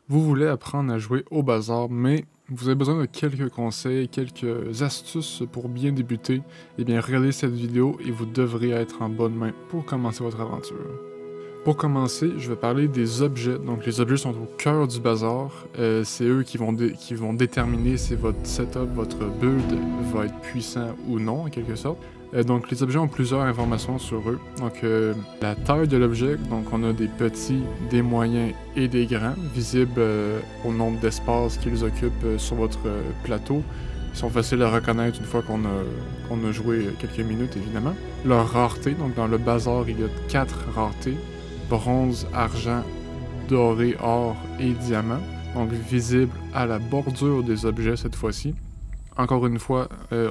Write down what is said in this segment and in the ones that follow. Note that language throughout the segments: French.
Vous voulez apprendre à jouer au bazar, mais vous avez besoin de quelques conseils, quelques astuces pour bien débuter. Eh bien, regardez cette vidéo et vous devrez être en bonne main pour commencer votre aventure. Pour commencer, je vais parler des objets. Donc, les objets sont au cœur du bazar. C'est eux qui vont déterminer si votre setup, votre build va être puissant ou non, en quelque sorte. Donc, les objets ont plusieurs informations sur eux. Donc, la taille de l'objet, donc on a des petits, des moyens et des grands, visibles au nombre d'espaces qu'ils occupent sur votre plateau. Ils sont faciles à reconnaître une fois qu'on a joué quelques minutes, évidemment. Leur rareté, donc dans le bazar, il y a 4 raretés: bronze, argent, doré, or et diamant. Donc visible à la bordure des objets cette fois-ci. Encore une fois,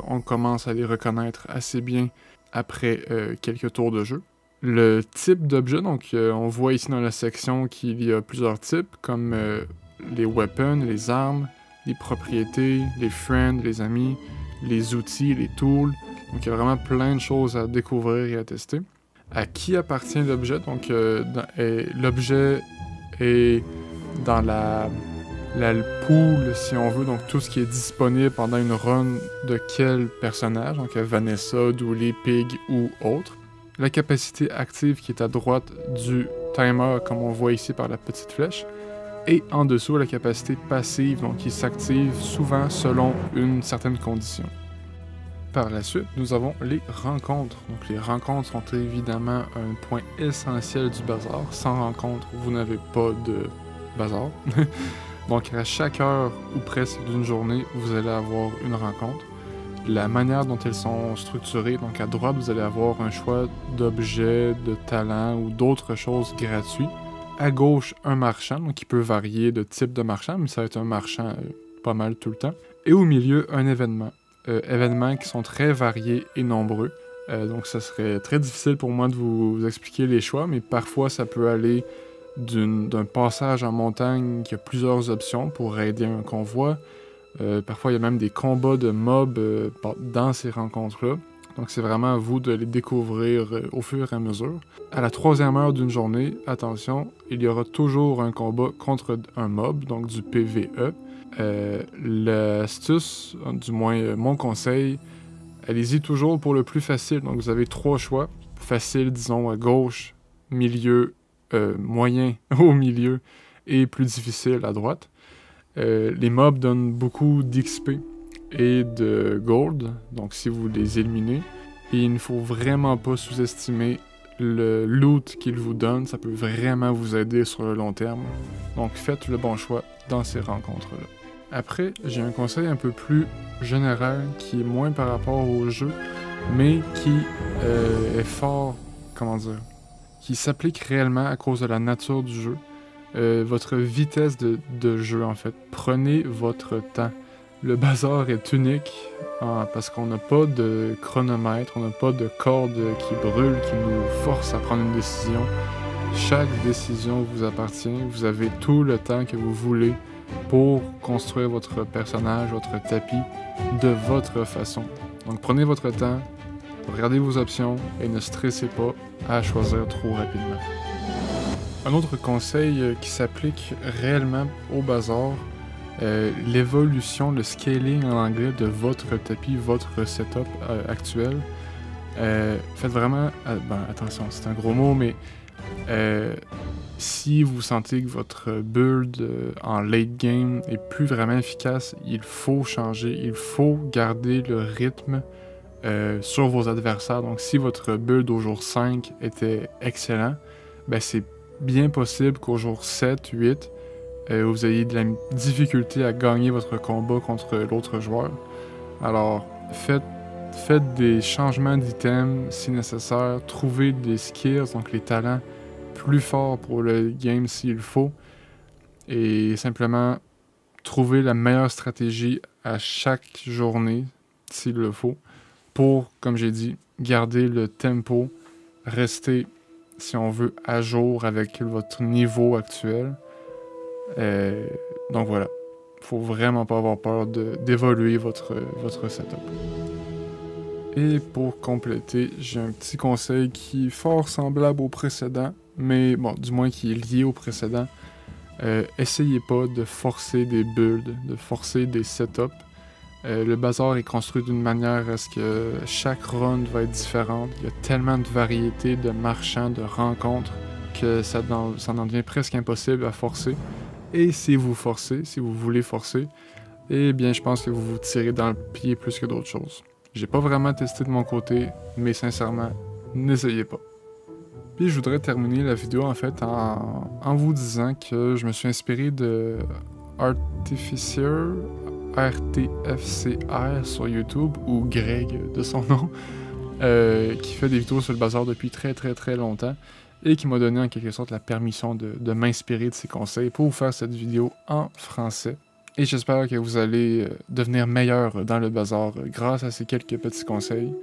on commence à les reconnaître assez bien après quelques tours de jeu. Le type d'objet, donc on voit ici dans la section qu'il y a plusieurs types, comme les weapons, les armes, les propriétés, les friends, les amis, les outils, les tools. Donc il y a vraiment plein de choses à découvrir et à tester. À qui appartient l'objet? Donc l'objet est dans la pool, si on veut, donc tout ce qui est disponible pendant une run de quel personnage, donc Vanessa, Dooley, Pig ou autre. La capacité active qui est à droite du timer, comme on voit ici par la petite flèche. Et en dessous, la capacité passive, donc qui s'active souvent selon une certaine condition. Par la suite, nous avons les rencontres. Donc les rencontres sont évidemment un point essentiel du bazar. Sans rencontre, vous n'avez pas de bazar. Donc à chaque heure ou presque d'une journée, vous allez avoir une rencontre. La manière dont elles sont structurées, donc à droite, vous allez avoir un choix d'objets, de talents ou d'autres choses gratuits. À gauche, un marchand, donc qui peut varier de type de marchand, mais ça va être un marchand pas mal tout le temps. Et au milieu, un événement. Événements qui sont très variés et nombreux. Donc ça serait très difficile pour moi de vous expliquer les choix, mais parfois ça peut aller d'un passage en montagne qui a plusieurs options pour aider un convoi. Parfois, il y a même des combats de mobs dans ces rencontres-là. Donc, c'est vraiment à vous de les découvrir au fur et à mesure. À la 3e heure d'une journée, attention, il y aura toujours un combat contre un mob, donc du PVE. L'astuce, du moins mon conseil, allez-y toujours pour le plus facile. Donc, vous avez 3 choix. Facile, disons, à gauche, milieu, moyen au milieu et plus difficile à droite. Les mobs donnent beaucoup d'XP et de gold, donc si vous les éliminez, et il ne faut vraiment pas sous-estimer le loot qu'ils vous donnent, ça peut vraiment vous aider sur le long terme. Donc faites le bon choix dans ces rencontres-là. Après, j'ai un conseil un peu plus général qui est moins par rapport au jeu, mais qui est fort, comment dire, qui s'applique réellement à cause de la nature du jeu. Votre vitesse de jeu, en fait. Prenez votre temps. Le bazar est unique parce qu'on n'a pas de chronomètre, on n'a pas de corde qui brûle, qui nous force à prendre une décision. Chaque décision vous appartient. Vous avez tout le temps que vous voulez pour construire votre personnage, votre tapis, de votre façon. Donc prenez votre temps, regardez vos options et ne stressez pas à choisir trop rapidement. Un autre conseil qui s'applique réellement au bazar, l'évolution, le scaling en anglais de votre tapis, votre setup actuel. Faites vraiment, attention, c'est un gros mot, mais si vous sentez que votre build en late game est plus vraiment efficace, il faut changer, il faut garder le rythme sur vos adversaires. Donc si votre build au jour 5 était excellent, ben c'est bien possible qu'au jour 7, 8, vous ayez de la difficulté à gagner votre combat contre l'autre joueur. Alors, faites des changements d'items si nécessaire, trouvez des skills, donc les talents plus forts pour le game s'il faut, et simplement trouvez la meilleure stratégie à chaque journée s'il le faut, pour, comme j'ai dit, garder le tempo, rester, si on veut, à jour avec votre niveau actuel. Donc voilà, faut vraiment pas avoir peur d'évoluer votre setup. Et pour compléter, j'ai un petit conseil qui est fort semblable au précédent, mais bon, du moins qui est lié au précédent. Essayez pas de forcer des builds, de forcer des setups. Le bazar est construit d'une manière à ce que chaque run va être différente. Il y a tellement de variétés de marchands, de rencontres, que ça en devient presque impossible à forcer. Et si vous forcez, si vous voulez forcer, eh bien je pense que vous vous tirez dans le pied plus que d'autres choses. J'ai pas vraiment testé de mon côté, mais sincèrement, n'essayez pas. Puis je voudrais terminer la vidéo en fait en vous disant que je me suis inspiré de Artificier, RTFCR sur YouTube, ou Greg de son nom, qui fait des vidéos sur le bazar depuis très longtemps et qui m'a donné en quelque sorte la permission de m'inspirer de ses conseils pour vous faire cette vidéo en français. Et j'espère que vous allez devenir meilleur dans le bazar grâce à ces quelques petits conseils.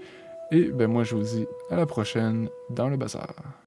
Et ben moi je vous dis à la prochaine dans le bazar.